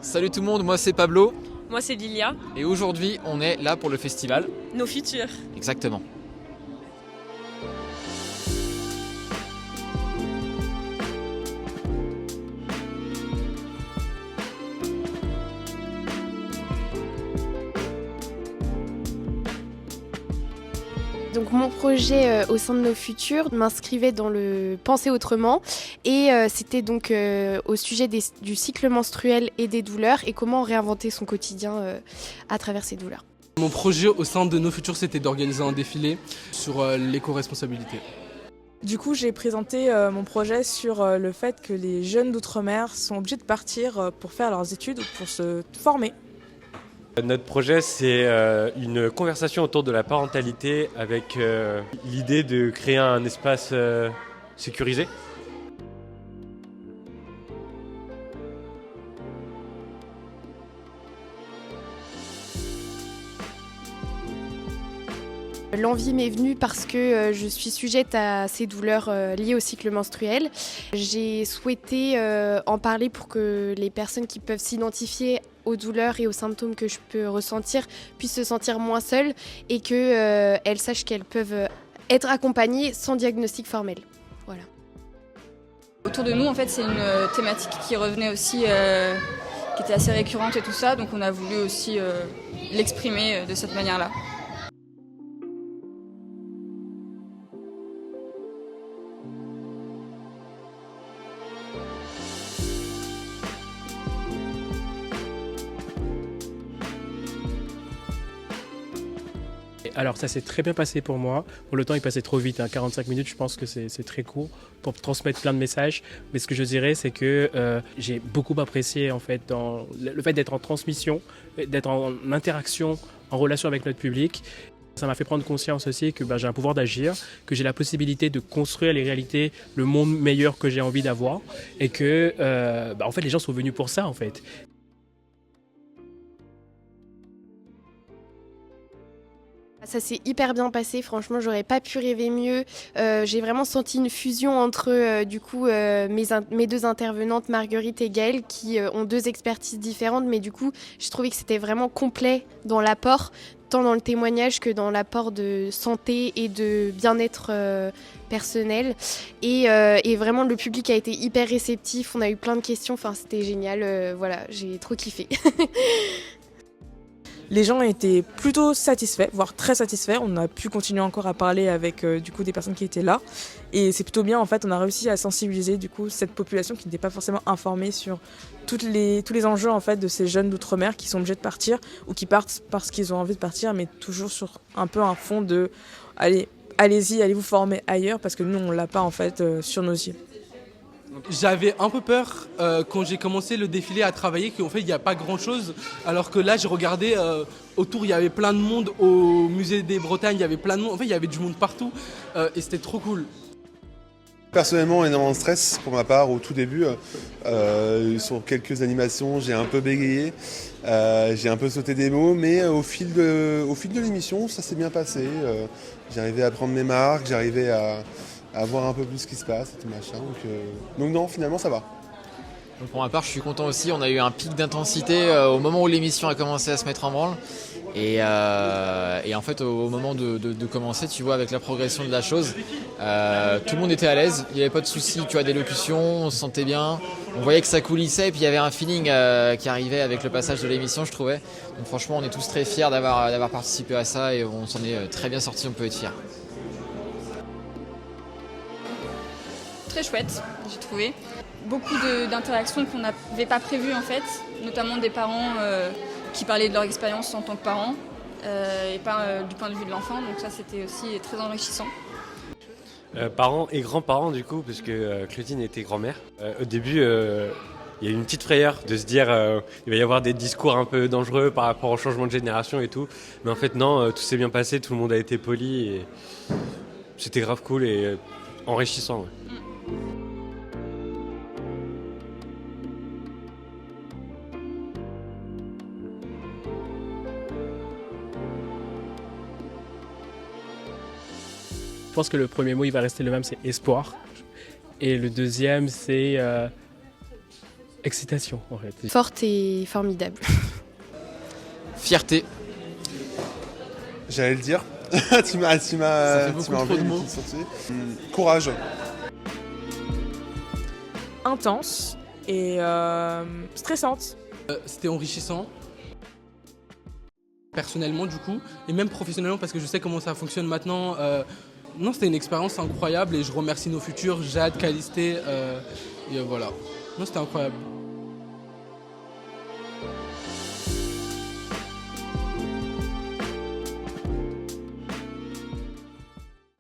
Salut tout le monde, moi c'est Pablo Moi c'est Lilia. et aujourd'hui on est là pour le festival. Nos futurs. Exactement. Donc mon projet au sein de Nos Futurs m'inscrivait dans le Penser autrement et c'était donc au sujet du cycle menstruel et des douleurs et comment réinventer son quotidien à travers ces douleurs. Mon projet au sein de Nos Futurs, c'était d'organiser un défilé sur l'éco-responsabilité. Du coup, j'ai présenté mon projet sur le fait que les jeunes d'outre-mer sont obligés de partir pour faire leurs études ou pour se former. Notre projet, c'est une conversation autour de la parentalité avec l'idée de créer un espace sécurisé. L'envie m'est venue parce que je suis sujette à ces douleurs liées au cycle menstruel. J'ai souhaité en parler pour que les personnes qui peuvent s'identifier aux douleurs et aux symptômes que je peux ressentir puissent se sentir moins seules et qu'elles sachent qu'elles peuvent être accompagnées sans diagnostic formel. Voilà. Autour de nous, en fait, c'est une thématique qui revenait aussi, qui était assez récurrente et tout ça, donc on a voulu aussi l'exprimer de cette manière-là. Alors ça s'est très bien passé pour moi. Pour le temps il passait trop vite, 45 minutes je pense que c'est très court pour transmettre plein de messages. Mais ce que je dirais c'est que j'ai beaucoup apprécié en fait dans le fait d'être en transmission, d'être en interaction, en relation avec notre public. Ça m'a fait prendre conscience aussi que j'ai un pouvoir d'agir, que j'ai la possibilité de construire les réalités, le monde meilleur que j'ai envie d'avoir et que en fait les gens sont venus pour ça en fait. Ça s'est hyper bien passé, franchement j'aurais pas pu rêver mieux. J'ai vraiment senti une fusion entre mes deux intervenantes Marguerite et Gaëlle qui ont deux expertises différentes, mais du coup j'ai trouvé que c'était vraiment complet dans l'apport, tant dans le témoignage que dans l'apport de santé et de bien-être personnel. Et vraiment le public a été hyper réceptif, on a eu plein de questions, enfin c'était génial, voilà, j'ai trop kiffé. Les gens étaient plutôt satisfaits, voire très satisfaits. On a pu continuer encore à parler avec des personnes qui étaient là. Et c'est plutôt bien, en fait, on a réussi à sensibiliser cette population qui n'était pas forcément informée sur tous les enjeux en fait, de ces jeunes d'outre-mer qui sont obligés de partir ou qui partent parce qu'ils ont envie de partir, mais toujours sur un peu un fond de allez-y, allez vous former ailleurs parce que nous, on ne l'a pas en fait sur nos îles. J'avais un peu peur quand j'ai commencé le défilé à travailler qu'en fait il n'y a pas grand chose, alors que là j'ai regardé autour, il y avait plein de monde au musée des Bretagnes, il y avait plein de monde, en fait il y avait du monde partout et c'était trop cool. Personnellement, énormément de stress pour ma part au tout début. Sur quelques animations, j'ai un peu bégayé, j'ai un peu sauté des mots, mais au fil de l'émission, ça s'est bien passé. J'arrivais à prendre mes marques, j'arrivais à voir un peu plus ce qui se passe et tout machin. Donc non, finalement ça va. Donc pour ma part je suis content aussi, on a eu un pic d'intensité au moment où l'émission a commencé à se mettre en branle. Et en fait au moment de commencer, tu vois, avec la progression de la chose, tout le monde était à l'aise, il n'y avait pas de soucis, tu vois, d'élocution, on se sentait bien, on voyait que ça coulissait et puis il y avait un feeling qui arrivait avec le passage de l'émission, je trouvais. Donc franchement on est tous très fiers d'avoir participé à ça et on s'en est très bien sortis, on peut être fiers. Très chouette, j'ai trouvé. Beaucoup d'interactions qu'on n'avait pas prévues en fait, notamment des parents qui parlaient de leur expérience en tant que parents et pas du point de vue de l'enfant, donc ça c'était aussi très enrichissant. Parents et grands-parents du coup, parce que Claudine était grand-mère. Au début, il y a eu une petite frayeur de se dire il va y avoir des discours un peu dangereux par rapport au changement de génération et tout, mais en fait non, tout s'est bien passé, tout le monde a été poli et c'était grave cool et enrichissant. Ouais. Je pense que le premier mot il va rester le même, c'est espoir. Et le deuxième c'est Excitation, en fait. Forte et formidable. Fierté. J'allais le dire. tu m'as beaucoup trop de mots. Courage. Intense et stressante. C'était enrichissant. Personnellement, du coup, et même professionnellement, parce que je sais comment ça fonctionne maintenant. Non, c'était une expérience incroyable et je remercie nos futurs, Jade, Calisté. Et voilà. Non, c'était incroyable.